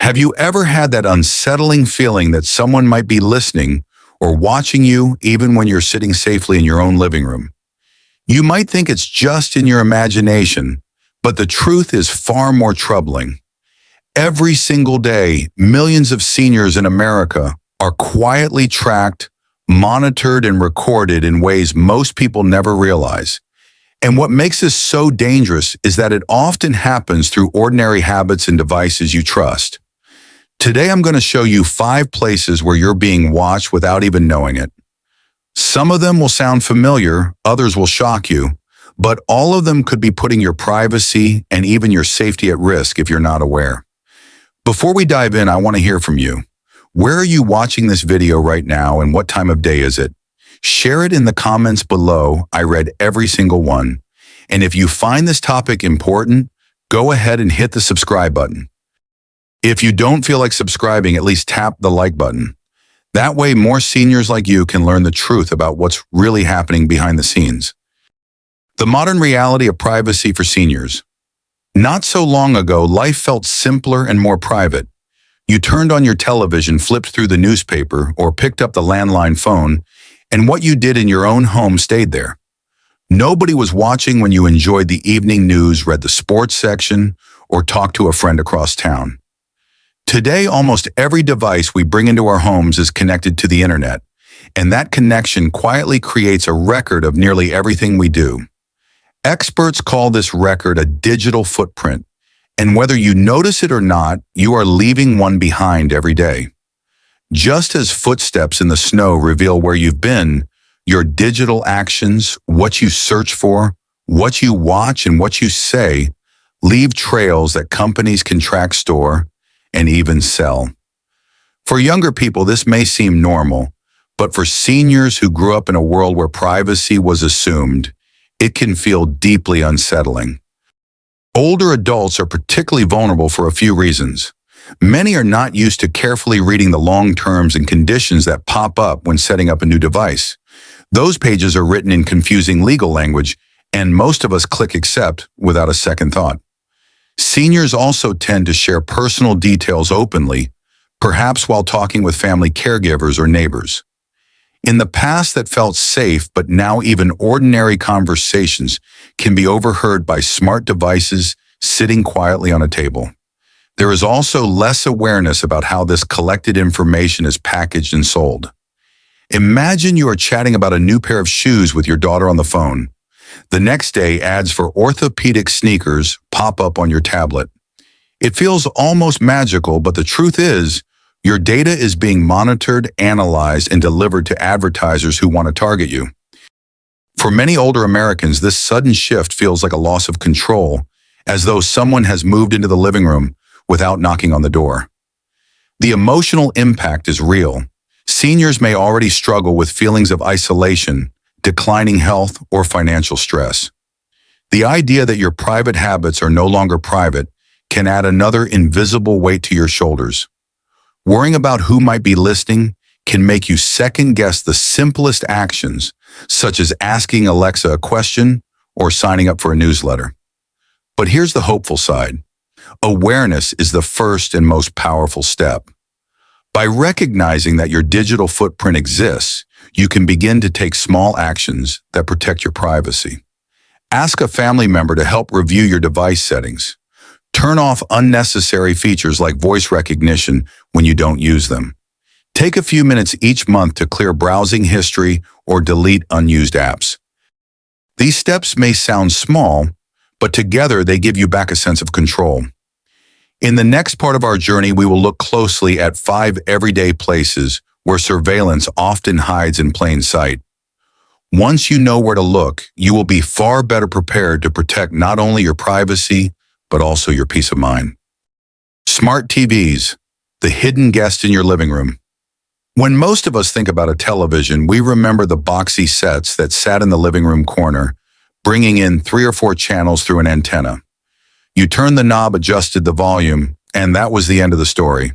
Have you ever had that unsettling feeling that someone might be listening or watching you even when you're sitting safely in your own living room? You might think it's just in your imagination, but the truth is far more troubling. Every single day, millions of seniors in America are quietly tracked, monitored, and recorded in ways most people never realize. And what makes this so dangerous is that it often happens through ordinary habits and devices you trust. Today, I'm going to show you 5 places where you're being watched without even knowing it. Some of them will sound familiar, others will shock you, but all of them could be putting your privacy and even your safety at risk if you're not aware. Before we dive in, I want to hear from you. Where are you watching this video right now and what time of day is it? Share it in the comments below. I read every single one. And if you find this topic important, go ahead and hit the subscribe button. If you don't feel like subscribing, at least tap the like button. That way, more seniors like you can learn the truth about what's really happening behind the scenes. The modern reality of privacy for seniors. Not so long ago, life felt simpler and more private. You turned on your television, flipped through the newspaper, or picked up the landline phone, and what you did in your own home stayed there. Nobody was watching when you enjoyed the evening news, read the sports section, or talked to a friend across town. Today, almost every device we bring into our homes is connected to the internet, and that connection quietly creates a record of nearly everything we do. Experts call this record a digital footprint, and whether you notice it or not, you are leaving one behind every day. Just as footsteps in the snow reveal where you've been, your digital actions, what you search for, what you watch, and what you say leave trails that companies can track, store, and even sell. For younger people, this may seem normal, but for seniors who grew up in a world where privacy was assumed, it can feel deeply unsettling. Older adults are particularly vulnerable for a few reasons. Many are not used to carefully reading the long terms and conditions that pop up when setting up a new device. Those pages are written in confusing legal language, and most of us click accept without a second thought. Seniors also tend to share personal details openly, perhaps while talking with family caregivers or neighbors. In the past that felt safe, but now even ordinary conversations can be overheard by smart devices sitting quietly on a table. There is also less awareness about how this collected information is packaged and sold. Imagine you are chatting about a new pair of shoes with your daughter on the phone. The next day, ads for orthopedic sneakers pop up on your tablet. It feels almost magical, but the truth is, your data is being monitored, analyzed, and delivered to advertisers who want to target you. For many older Americans, this sudden shift feels like a loss of control, as though someone has moved into the living room without knocking on the door. The emotional impact is real. Seniors may already struggle with feelings of isolation, declining health, or financial stress. The idea that your private habits are no longer private can add another invisible weight to your shoulders. Worrying about who might be listening can make you second-guess the simplest actions, such as asking Alexa a question or signing up for a newsletter. But here's the hopeful side. Awareness is the first and most powerful step. By recognizing that your digital footprint exists, you can begin to take small actions that protect your privacy. Ask a family member to help review your device settings. Turn off unnecessary features like voice recognition when you don't use them. Take a few minutes each month to clear browsing history or delete unused apps. These steps may sound small, but together they give you back a sense of control. In the next part of our journey, we will look closely at 5 everyday places where surveillance often hides in plain sight. Once you know where to look, you will be far better prepared to protect not only your privacy, but also your peace of mind. Smart TVs, the hidden guest in your living room. When most of us think about a television, we remember the boxy sets that sat in the living room corner, bringing in 3 or 4 channels through an antenna. You turned the knob, adjusted the volume, and that was the end of the story.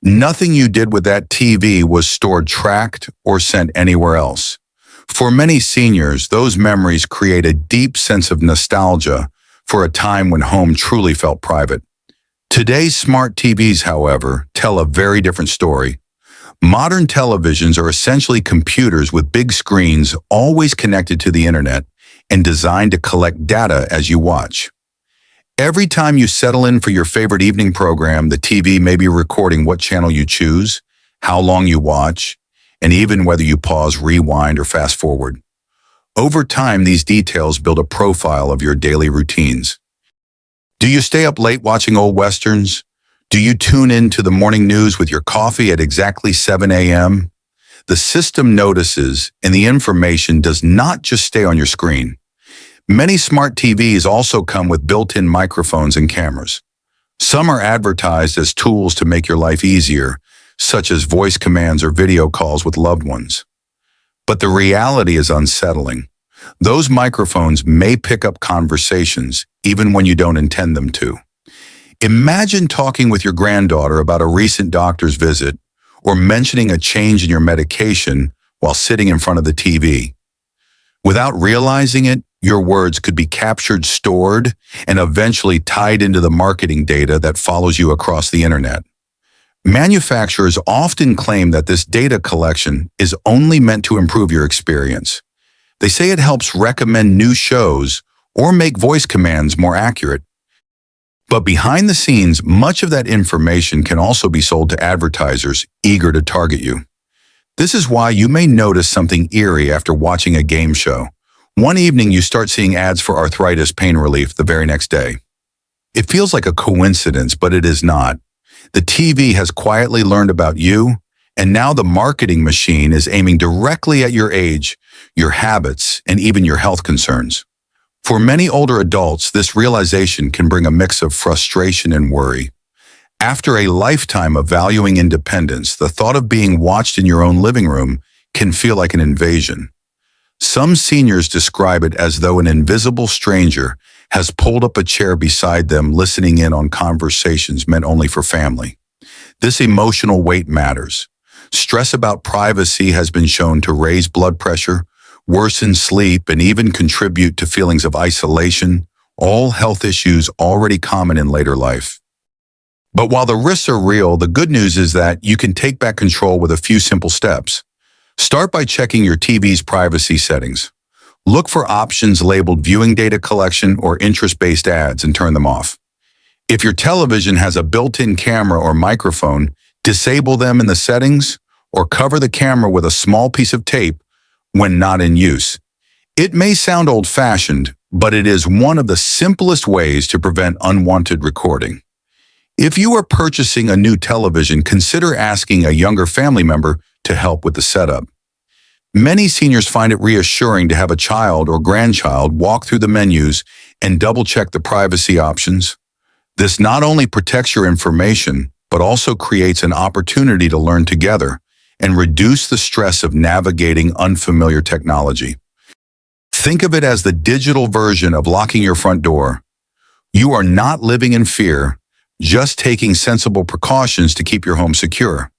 Nothing you did with that TV was stored, tracked, or sent anywhere else. For many seniors, those memories create a deep sense of nostalgia for a time when home truly felt private. Today's smart TVs, however, tell a very different story. Modern televisions are essentially computers with big screens always connected to the internet and designed to collect data as you watch. Every time you settle in for your favorite evening program, the TV may be recording what channel you choose, how long you watch, and even whether you pause, rewind, or fast forward. Over time, these details build a profile of your daily routines. Do you stay up late watching old westerns? Do you tune in to the morning news with your coffee at exactly 7 a.m.? The system notices, and the information does not just stay on your screen. Many smart TVs also come with built-in microphones and cameras. Some are advertised as tools to make your life easier, such as voice commands or video calls with loved ones. But the reality is unsettling. Those microphones may pick up conversations, even when you don't intend them to. Imagine talking with your granddaughter about a recent doctor's visit or mentioning a change in your medication while sitting in front of the TV. Without realizing it, your words could be captured, stored, and eventually tied into the marketing data that follows you across the internet. Manufacturers often claim that this data collection is only meant to improve your experience. They say it helps recommend new shows or make voice commands more accurate. But behind the scenes, much of that information can also be sold to advertisers eager to target you. This is why you may notice something eerie after watching a game show. One evening, you start seeing ads for arthritis pain relief the very next day. It feels like a coincidence, but it is not. The TV has quietly learned about you, and now the marketing machine is aiming directly at your age, your habits, and even your health concerns. For many older adults, this realization can bring a mix of frustration and worry. After a lifetime of valuing independence, the thought of being watched in your own living room can feel like an invasion. Some seniors describe it as though an invisible stranger has pulled up a chair beside them, listening in on conversations meant only for family. This emotional weight matters. Stress about privacy has been shown to raise blood pressure, worsen sleep, and even contribute to feelings of isolation, all health issues already common in later life. But while the risks are real, the good news is that you can take back control with a few simple steps. Start by checking your TV's privacy settings. Look for options labeled viewing data collection or interest-based ads and turn them off. If your television has a built-in camera or microphone, disable them in the settings or cover the camera with a small piece of tape when not in use. It may sound old-fashioned, but it is one of the simplest ways to prevent unwanted recording. If you are purchasing a new television, consider asking a younger family member to help with the setup. Many seniors find it reassuring to have a child or grandchild walk through the menus and double-check the privacy options. This not only protects your information, but also creates an opportunity to learn together and reduce the stress of navigating unfamiliar technology. Think of it as the digital version of locking your front door. You are not living in fear, just taking sensible precautions to keep your home secure.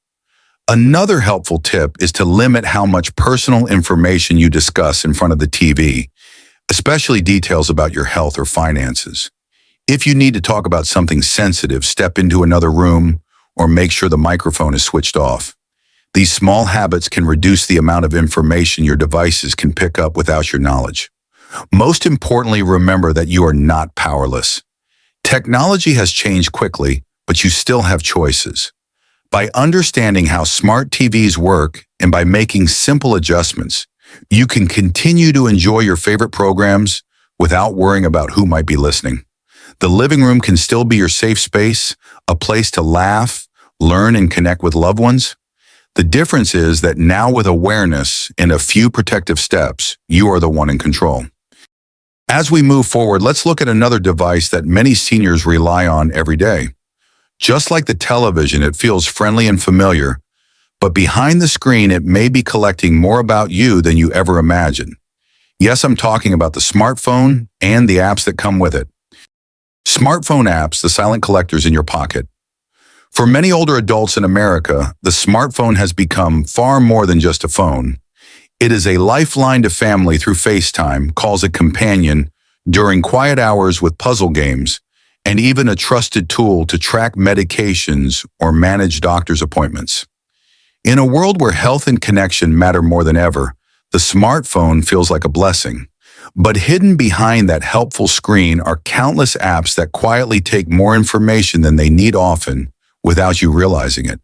Another helpful tip is to limit how much personal information you discuss in front of the TV, especially details about your health or finances. If you need to talk about something sensitive, step into another room or make sure the microphone is switched off. These small habits can reduce the amount of information your devices can pick up without your knowledge. Most importantly, remember that you are not powerless. Technology has changed quickly, but you still have choices. By understanding how smart TVs work and by making simple adjustments, you can continue to enjoy your favorite programs without worrying about who might be listening. The living room can still be your safe space, a place to laugh, learn, and connect with loved ones. The difference is that now, with awareness and a few protective steps, you are the one in control. As we move forward, let's look at another device that many seniors rely on every day. Just like the television, it feels friendly and familiar, but behind the screen, it may be collecting more about you than you ever imagined. Yes, I'm talking about the smartphone and the apps that come with it. Smartphone apps, the silent collectors in your pocket. For many older adults in America, the smartphone has become far more than just a phone. It is a lifeline to family through FaceTime, calls a companion during quiet hours with puzzle games, and even a trusted tool to track medications or manage doctor's appointments. In a world where health and connection matter more than ever, the smartphone feels like a blessing. But hidden behind that helpful screen are countless apps that quietly take more information than they need often without you realizing it.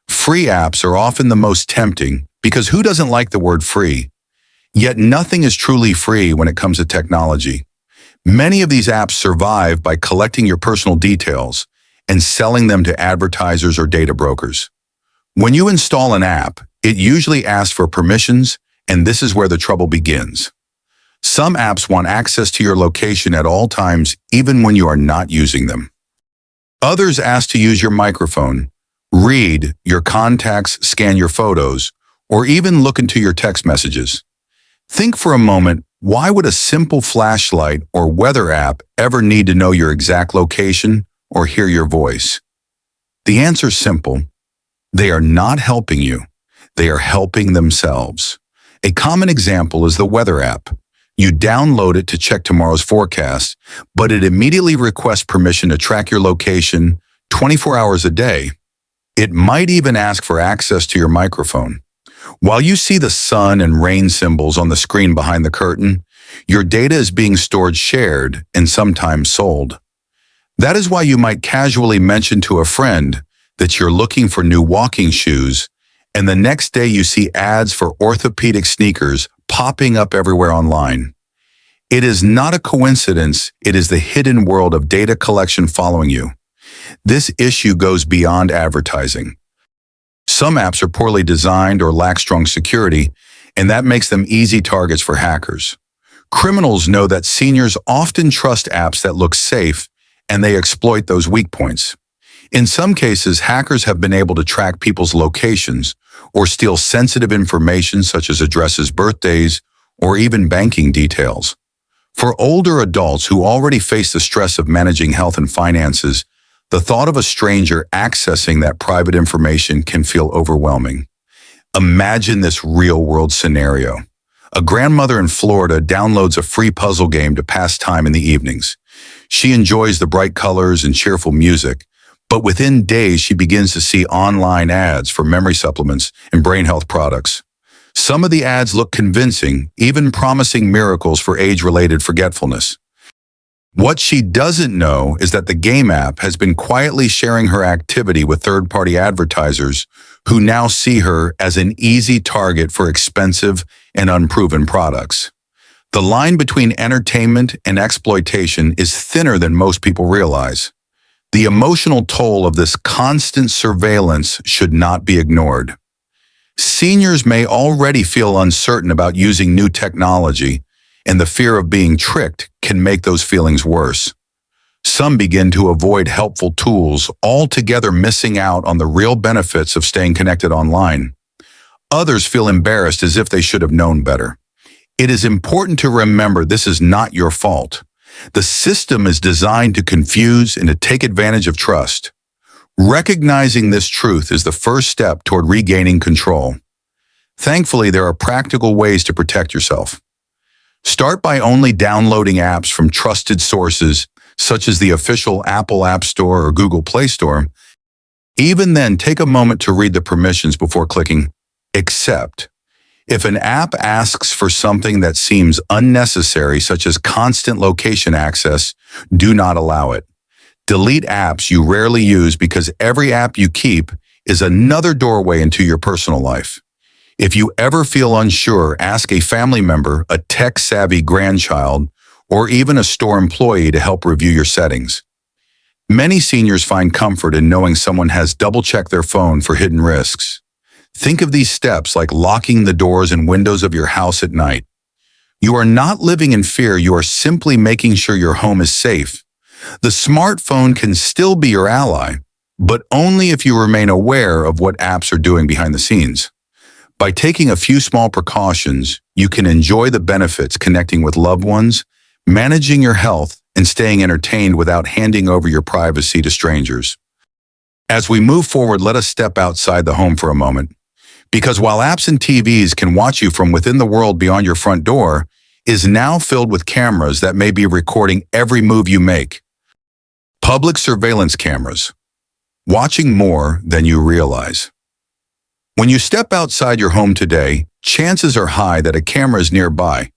Free apps are often the most tempting because who doesn't like the word free? Yet nothing is truly free when it comes to technology. Many of these apps survive by collecting your personal details and selling them to advertisers or data brokers. When you install an app, it usually asks for permissions, and this is where the trouble begins. Some apps want access to your location at all times, even when you are not using them. Others ask to use your microphone, read your contacts, scan your photos, or even look into your text messages. Think for a moment, why would a simple flashlight or weather app ever need to know your exact location or hear your voice? The answer is simple. They are not helping you. They are helping themselves. A common example is the weather app. You download it to check tomorrow's forecast, but it immediately requests permission to track your location 24 hours a day. It might even ask for access to your microphone. While you see the sun and rain symbols on the screen behind the curtain, your data is being stored, shared, and sometimes sold. That is why you might casually mention to a friend that you're looking for new walking shoes, and the next day you see ads for orthopedic sneakers popping up everywhere online. It is not a coincidence, it is the hidden world of data collection following you. This issue goes beyond advertising. Some apps are poorly designed or lack strong security, and that makes them easy targets for hackers. Criminals know that seniors often trust apps that look safe, and they exploit those weak points. In some cases, hackers have been able to track people's locations or steal sensitive information such as addresses, birthdays, or even banking details. For older adults who already face the stress of managing health and finances, the thought of a stranger accessing that private information can feel overwhelming. Imagine this real-world scenario. A grandmother in Florida downloads a free puzzle game to pass time in the evenings. She enjoys the bright colors and cheerful music, but within days she begins to see online ads for memory supplements and brain health products. Some of the ads look convincing, even promising miracles for age-related forgetfulness. What she doesn't know is that the game app has been quietly sharing her activity with third-party advertisers who now see her as an easy target for expensive and unproven products. The line between entertainment and exploitation is thinner than most people realize. The emotional toll of this constant surveillance should not be ignored. Seniors may already feel uncertain about using new technology, and the fear of being tricked can make those feelings worse. Some begin to avoid helpful tools, altogether missing out on the real benefits of staying connected online. Others feel embarrassed as if they should have known better. It is important to remember this is not your fault. The system is designed to confuse and to take advantage of trust. Recognizing this truth is the first step toward regaining control. Thankfully, there are practical ways to protect yourself. Start by only downloading apps from trusted sources, such as the official Apple App Store or Google Play Store. Even then, take a moment to read the permissions before clicking Accept. If an app asks for something that seems unnecessary, such as constant location access, do not allow it. Delete apps you rarely use because every app you keep is another doorway into your personal life. If you ever feel unsure, ask a family member, a tech-savvy grandchild, or even a store employee to help review your settings. Many seniors find comfort in knowing someone has double-checked their phone for hidden risks. Think of these steps like locking the doors and windows of your house at night. You are not living in fear, you are simply making sure your home is safe. The smartphone can still be your ally, but only if you remain aware of what apps are doing behind the scenes. By taking a few small precautions, you can enjoy the benefits connecting with loved ones, managing your health, and staying entertained without handing over your privacy to strangers. As we move forward, let us step outside the home for a moment. Because while apps and TVs can watch you from within the world beyond your front door, is now filled with cameras that may be recording every move you make. Public surveillance cameras, watching more than you realize. When you step outside your home today, chances are high that a camera is nearby.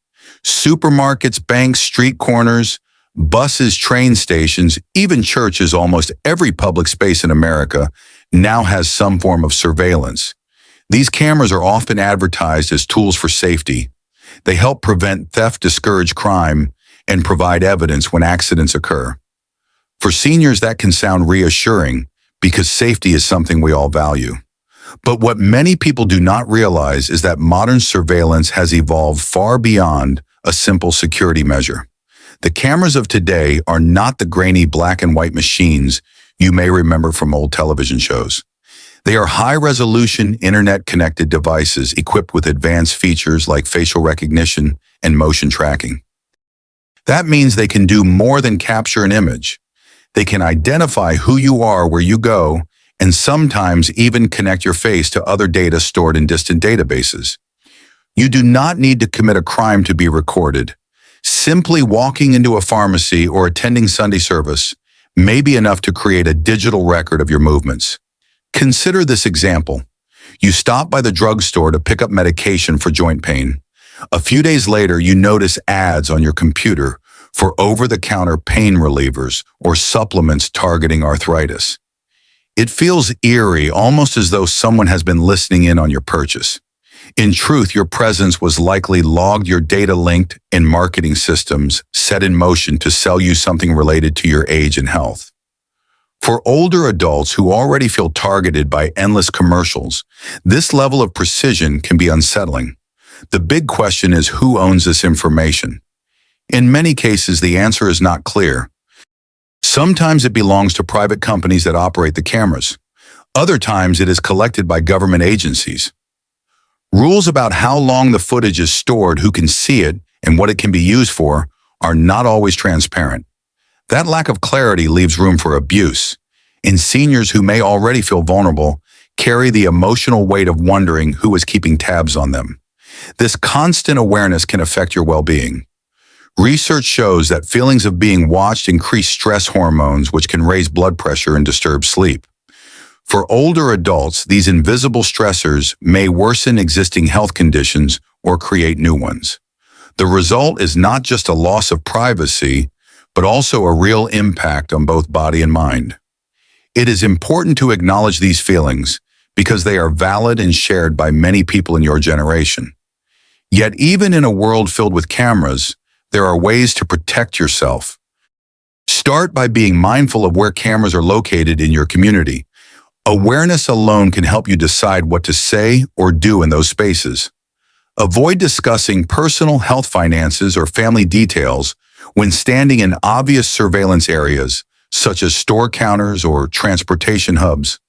Supermarkets, banks, street corners, buses, train stations, even churches, almost every public space in America now has some form of surveillance. These cameras are often advertised as tools for safety. They help prevent theft, discourage crime, and provide evidence when accidents occur. For seniors, that can sound reassuring because safety is something we all value. But what many people do not realize is that modern surveillance has evolved far beyond a simple security measure. The cameras of today are not the grainy black and white machines you may remember from old television shows. They are high-resolution, internet-connected devices equipped with advanced features like facial recognition and motion tracking. That means they can do more than capture an image. They can identify who you are, where you go, and sometimes even connect your face to other data stored in distant databases. You do not need to commit a crime to be recorded. Simply walking into a pharmacy or attending Sunday service may be enough to create a digital record of your movements. Consider this example. You stop by the drugstore to pick up medication for joint pain. A few days later, you notice ads on your computer for over-the-counter pain relievers or supplements targeting arthritis. It feels eerie, almost as though someone has been listening in on your purchase. In truth, your presence was likely logged, your data linked in marketing systems set in motion to sell you something related to your age and health. For older adults who already feel targeted by endless commercials, this level of precision can be unsettling. The big question is, who owns this information? In many cases, the answer is not clear. Sometimes it belongs to private companies that operate the cameras. Other times it is collected by government agencies. Rules about how long the footage is stored, who can see it, and what it can be used for are not always transparent. That lack of clarity leaves room for abuse, and seniors who may already feel vulnerable carry the emotional weight of wondering who is keeping tabs on them. This constant awareness can affect your well-being. Research shows that feelings of being watched increase stress hormones, which can raise blood pressure and disturb sleep. For older adults, these invisible stressors may worsen existing health conditions or create new ones. The result is not just a loss of privacy, but also a real impact on both body and mind. It is important to acknowledge these feelings because they are valid and shared by many people in your generation. Yet even in a world filled with cameras, there are ways to protect yourself. Start by being mindful of where cameras are located in your community. Awareness alone can help you decide what to say or do in those spaces. Avoid discussing personal health, finances, or family details when standing in obvious surveillance areas, such as store counters or transportation hubs.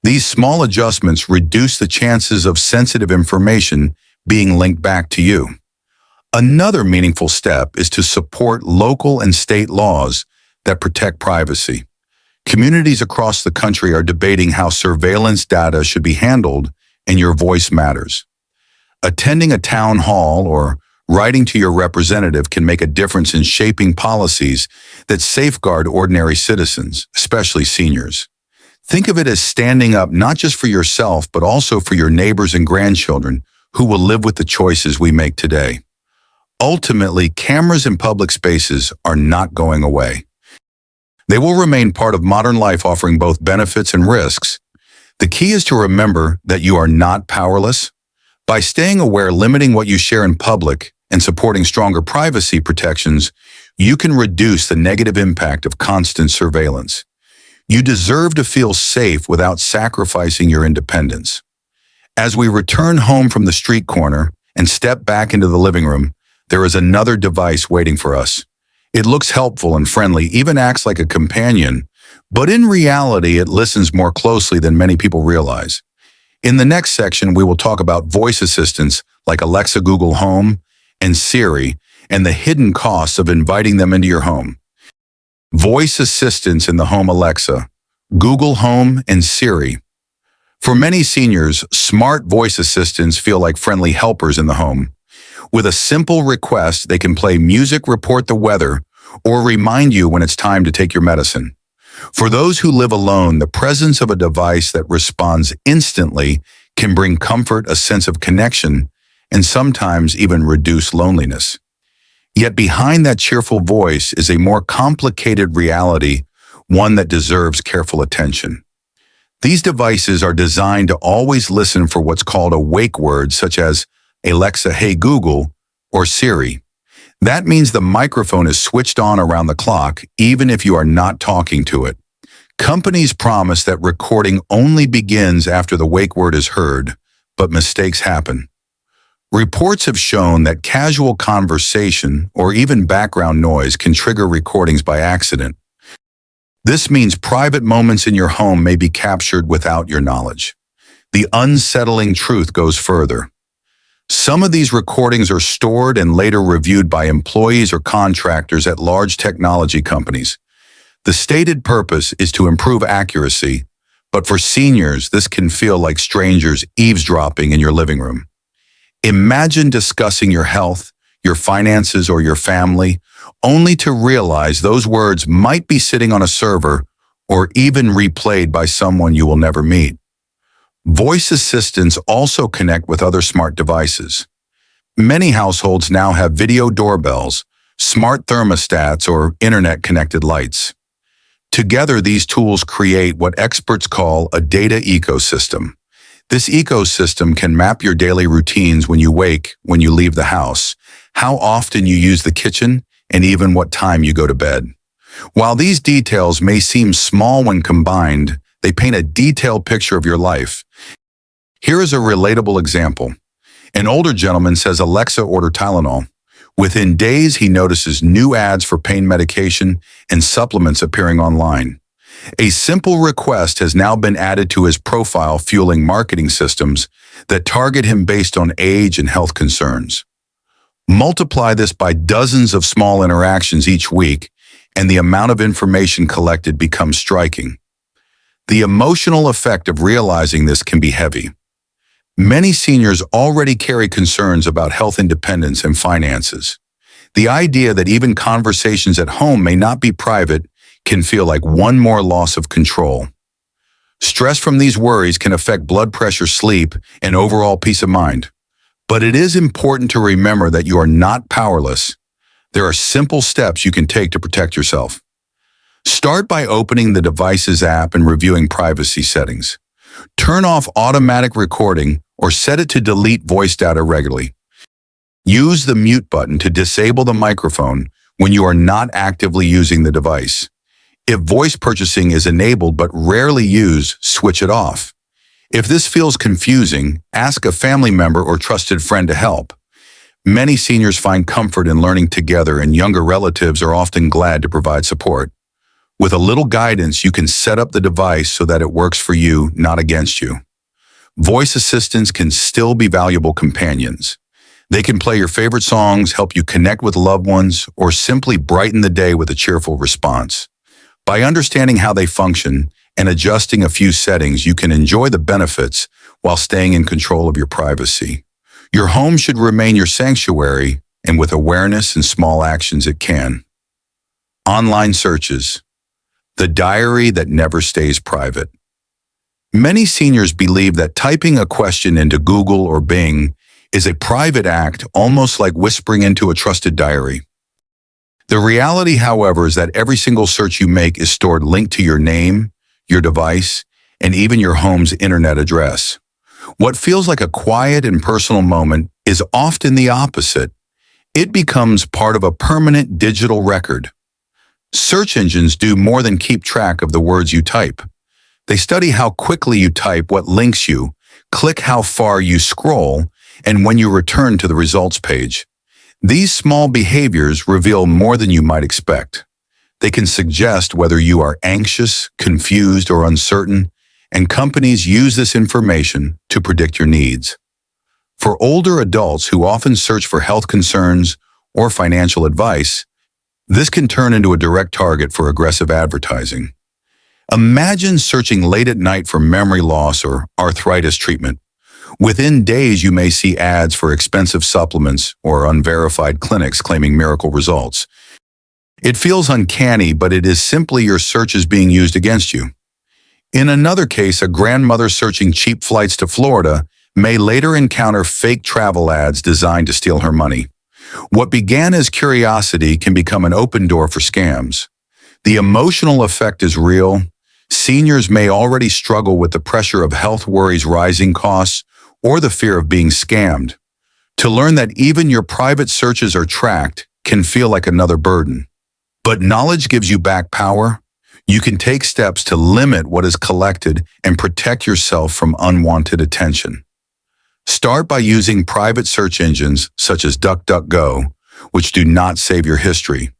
These small adjustments reduce the chances of sensitive information being linked back to you. Another meaningful step is to support local and state laws that protect privacy. Communities across the country are debating how surveillance data should be handled, and your voice matters. Attending a town hall or writing to your representative can make a difference in shaping policies that safeguard ordinary citizens, especially seniors. Think of it as standing up not just for yourself, but also for your neighbors and grandchildren who will live with the choices we make today. Ultimately, cameras in public spaces are not going away. They will remain part of modern life, offering both benefits and risks. The key is to remember that you are not powerless. By staying aware, limiting what you share in public, and supporting stronger privacy protections, you can reduce the negative impact of constant surveillance. You deserve to feel safe without sacrificing your independence. As we return home from the street corner and step back into the living room, there is another device waiting for us. It looks helpful and friendly, even acts like a companion, but in reality, it listens more closely than many people realize. In the next section, we will talk about voice assistants like Alexa, Google Home, and Siri, and the hidden costs of inviting them into your home. Voice assistants in the home: Alexa, Google Home, and Siri. For many seniors, smart voice assistants feel like friendly helpers in the home. With a simple request, they can play music, report the weather, or remind you when it's time to take your medicine. For those who live alone, the presence of a device that responds instantly can bring comfort, a sense of connection, and sometimes even reduce loneliness. Yet behind that cheerful voice is a more complicated reality, one that deserves careful attention. These devices are designed to always listen for what's called a wake word, such as Alexa, hey Google, or Siri. That means the microphone is switched on around the clock, even if you are not talking to it. Companies promise that recording only begins after the wake word is heard, but mistakes happen. Reports have shown that casual conversation or even background noise can trigger recordings by accident. This means private moments in your home may be captured without your knowledge. The unsettling truth goes further. Some of these recordings are stored and later reviewed by employees or contractors at large technology companies. The stated purpose is to improve accuracy, but for seniors, this can feel like strangers eavesdropping in your living room. Imagine discussing your health, your finances, or your family, only to realize those words might be sitting on a server or even replayed by someone you will never meet. Voice assistants also connect with other smart devices. Many households now have video doorbells, smart thermostats, or internet-connected lights. Together, these tools create what experts call a data ecosystem. This ecosystem can map your daily routines: when you wake, when you leave the house, how often you use the kitchen, and even what time you go to bed. While these details may seem small when combined, they paint a detailed picture of your life. Here is a relatable example. An older gentleman says, Alexa, order Tylenol. Within days, he notices new ads for pain medication and supplements appearing online. A simple request has now been added to his profile, fueling marketing systems that target him based on age and health concerns. Multiply this by dozens of small interactions each week, and the amount of information collected becomes striking. The emotional effect of realizing this can be heavy. Many seniors already carry concerns about health independence and finances. The idea that even conversations at home may not be private can feel like one more loss of control. Stress from these worries can affect blood pressure, sleep, and overall peace of mind. But it is important to remember that you are not powerless. There are simple steps you can take to protect yourself. Start by opening the device's app and reviewing privacy settings. Turn off automatic recording or set it to delete voice data regularly. Use the mute button to disable the microphone when you are not actively using the device. If voice purchasing is enabled but rarely used, switch it off. If this feels confusing, ask a family member or trusted friend to help. Many seniors find comfort in learning together, and younger relatives are often glad to provide support. With a little guidance, you can set up the device so that it works for you, not against you. Voice assistants can still be valuable companions. They can play your favorite songs, help you connect with loved ones, or simply brighten the day with a cheerful response. By understanding how they function and adjusting a few settings, you can enjoy the benefits while staying in control of your privacy. Your home should remain your sanctuary, and with awareness and small actions, it can. Online searches. The diary that never stays private. Many seniors believe that typing a question into Google or Bing is a private act, almost like whispering into a trusted diary. The reality, however, is that every single search you make is stored linked to your name, your device, and even your home's internet address. What feels like a quiet and personal moment is often the opposite. It becomes part of a permanent digital record. Search engines do more than keep track of the words you type. They study how quickly you type, what links you, click how far you scroll, and when you return to the results page. These small behaviors reveal more than you might expect. They can suggest whether you are anxious, confused, or uncertain, and companies use this information to predict your needs. For older adults who often search for health concerns or financial advice, this can turn into a direct target for aggressive advertising. Imagine searching late at night for memory loss or arthritis treatment. Within days, you may see ads for expensive supplements or unverified clinics claiming miracle results. It feels uncanny, but it is simply your searches being used against you. In another case, a grandmother searching cheap flights to Florida may later encounter fake travel ads designed to steal her money. What began as curiosity can become an open door for scams. The emotional effect is real. Seniors may already struggle with the pressure of health worries, rising costs, or the fear of being scammed. To learn that even your private searches are tracked can feel like another burden. But knowledge gives you back power. You can take steps to limit what is collected and protect yourself from unwanted attention. Start by using private search engines such as DuckDuckGo, which do not save your history.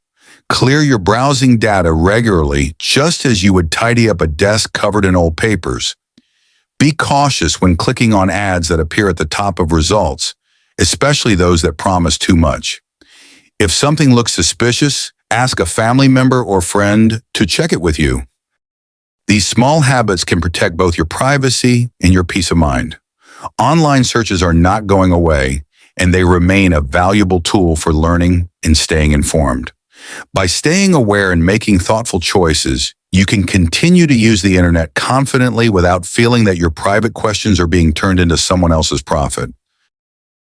Clear your browsing data regularly, just as you would tidy up a desk covered in old papers. Be cautious when clicking on ads that appear at the top of results, especially those that promise too much. If something looks suspicious, ask a family member or friend to check it with you. These small habits can protect both your privacy and your peace of mind. Online searches are not going away, and they remain a valuable tool for learning and staying informed. By staying aware and making thoughtful choices, you can continue to use the internet confidently without feeling that your private questions are being turned into someone else's profit.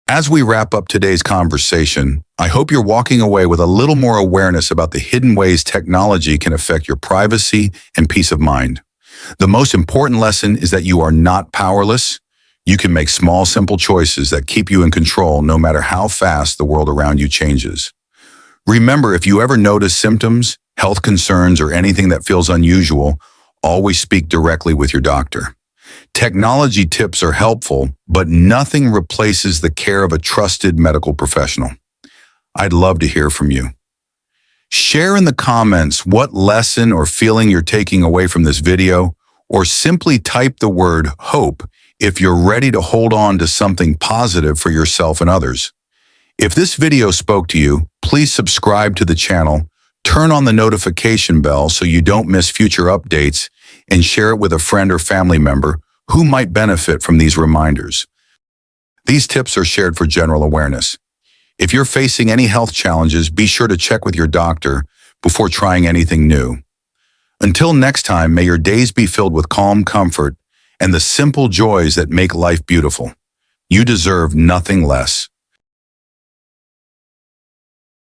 As we wrap up today's conversation, I hope you're walking away with a little more awareness about the hidden ways technology can affect your privacy and peace of mind. The most important lesson is that you are not powerless. You can make small, simple choices that keep you in control no matter how fast the world around you changes. Remember, if you ever notice symptoms, health concerns, or anything that feels unusual, always speak directly with your doctor. Technology tips are helpful, but nothing replaces the care of a trusted medical professional. I'd love to hear from you. Share in the comments what lesson or feeling you're taking away from this video, or simply type the word HOPE if you're ready to hold on to something positive for yourself and others. If this video spoke to you, please subscribe to the channel, turn on the notification bell so you don't miss future updates, and share it with a friend or family member who might benefit from these reminders. These tips are shared for general awareness. If you're facing any health challenges, be sure to check with your doctor before trying anything new. Until next time, may your days be filled with calm comfort and the simple joys that make life beautiful. You deserve nothing less.